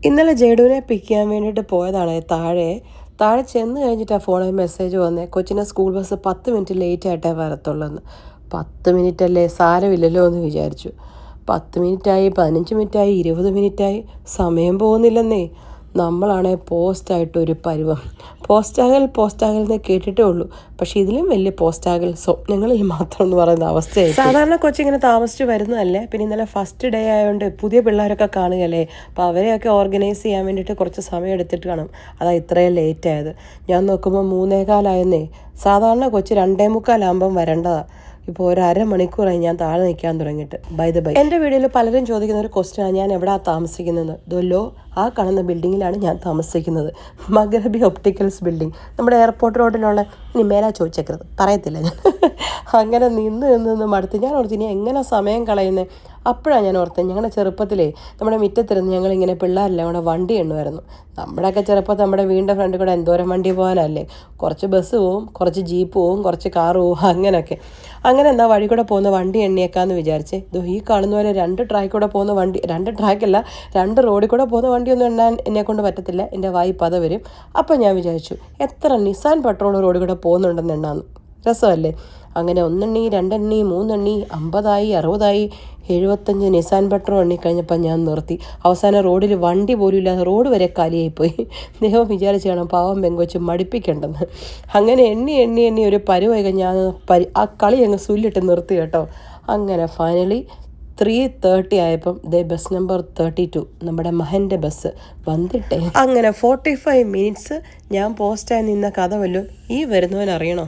ഇന്നലെ ജഡുവിനെ പിക്ക് ചെയ്യാൻ വേണ്ടിയിട്ട് പോയതാണ് താഴെ ചെന്ന് കഴിഞ്ഞിട്ടാണ് ഫോണിൽ മെസ്സേജ് വന്നേ, കൊച്ചിനെ സ്കൂൾ ബസ് 10 മിനിറ്റ് ലേറ്റ് ആയിട്ടേ വരത്തുള്ളൂ. 10 മിനിറ്റ് അല്ലേ, സാരമില്ലല്ലോ എന്ന് വിചാരിച്ചു. 10 മിനിറ്റായി, 15 മിനിറ്റായി, 20 മിനിറ്റായി, സമയം പോകുന്നില്ലെന്നേ. നമ്മളാണേ പോസ്റ്റായിട്ടൊരു പരുവം. പോസ്റ്റാകൽ എന്ന് കേട്ടിട്ടേ ഉള്ളൂ. പക്ഷേ ഇതിലും വലിയ പോസ്റ്റാകൽ സ്വപ്നങ്ങളിൽ മാത്രം എന്ന് പറയുന്ന അവസ്ഥയായി. സാധാരണ കൊച്ചിങ്ങനെ താമസിച്ച് വരുന്നതല്ലേ. പിന്നെ ഇന്നലെ ഫസ്റ്റ് ഡേ ആയതുകൊണ്ട് പുതിയ പിള്ളേരൊക്കെ കാണുകയല്ലേ. അപ്പോൾ അവരെയൊക്കെ ഓർഗനൈസ് ചെയ്യാൻ വേണ്ടിയിട്ട് കുറച്ച് സമയം എടുത്തിട്ട് കാണും. അതാ ഇത്രയും ലേറ്റ് ആയത്. ഞാൻ നോക്കുമ്പോൾ 3:15 സാധാരണ കൊച്ച് 2:45 വരേണ്ടതാണ്. ഇപ്പോൾ ഒരു അരമണിക്കൂറായി ഞാൻ താഴെ നിൽക്കാൻ തുടങ്ങിയിട്ട്. ബൈ എൻ്റെ വീഡിയോയിൽ പലരും ചോദിക്കുന്ന ഒരു ക്വസ്റ്റ്യനാണ്, ഞാൻ എവിടെയാണ് താമസിക്കുന്നത്. ദൊല്ലോ ആ കാണുന്ന ബിൽഡിങ്ങിലാണ് ഞാൻ താമസിക്കുന്നത്. മഗരബി ഒപ്റ്റിക്കൽസ് ബിൽഡിംഗ്, നമ്മുടെ എയർപോർട്ട് റോഡിലുള്ള. ഇനി മേലാ ചോദിച്ചേക്കരുത്, പറയത്തില്ല ഞാൻ. അങ്ങനെ നിന്ന് മടുത്ത് ഞാൻ ഓർത്ത് ഇനി എങ്ങനെ സമയം കളയുന്നത്. അപ്പോഴാണ് ഞാൻ ഓർത്തത്, ഞങ്ങളുടെ ചെറുപ്പത്തിലേ നമ്മുടെ മുറ്റത്തിരുന്ന് ഞങ്ങളിങ്ങനെ പിള്ളേരെല്ലാം കൂടെ വണ്ടി എണ്ണുമായിരുന്നു. നമ്മുടെയൊക്കെ ചെറുപ്പത്തിൽ നമ്മുടെ വീടിൻ്റെ ഫ്രണ്ടിൽ കൂടെ എന്തോരം വണ്ടി പോകാനല്ലേ. കുറച്ച് ബസ് പോവും, കുറച്ച് ജീപ്പ് പോവും, കുറച്ച് കാറ് പോവും, അങ്ങനെയൊക്കെ. അങ്ങനെ എന്താ വഴി കൂടെ പോകുന്ന വണ്ടി എണ്ണിയേക്കാമെന്ന് വിചാരിച്ചേ. ഈ കാണുന്ന പോലെ 2 ട്രാക്കിൽ കൂടെ പോകുന്ന വണ്ടി, 2 ട്രാക്കല്ല 2 റോഡിൽ കൂടെ പോകുന്ന വണ്ടിയൊന്നും എണ്ണാൻ എന്നെക്കൊണ്ട് പറ്റത്തില്ല, എൻ്റെ വായി പത വരും. അപ്പം ഞാൻ വിചാരിച്ചു, എത്ര നിസാൻ പെട്രോൾ റോഡിൽ കൂടെ പോകുന്നുണ്ടെന്ന് എണ്ണാന്ന്. രസമല്ലേ. അങ്ങനെ 1 എണ്ണി, 2 എണ്ണി, 3 എണ്ണി, 50, 60, 75 നിസാൻ പെട്രോൾ എണ്ണിക്കഴിഞ്ഞപ്പോൾ ഞാൻ നിർത്തി. അവസാനം റോഡിൽ വണ്ടി പോലും ഇല്ലാതെ റോഡ് വരെ കാലിയായിപ്പോയി. ദൈവം വിചാരിച്ച് കാണാം പാവം പെങ്കൊച്ച് മടുപ്പിക്കണ്ടെന്ന്. അങ്ങനെ എണ്ണി ഒരു പരുവായി കഴിഞ്ഞാൽ ആ കളി അങ്ങ് സുല്ലിട്ട് നിർത്തി കേട്ടോ. അങ്ങനെ ഫൈനലി 3:30 ആയപ്പം ബസ് നമ്പർ 32 നമ്മുടെ മഹൻ്റെ ബസ് വന്നിട്ടേ. അങ്ങനെ 45 മിനിറ്റ്സ് ഞാൻ പോസ്റ്റായി നിന്ന കഥ വല്ലതും ഈ വരുന്നവൻ അറിയണോ?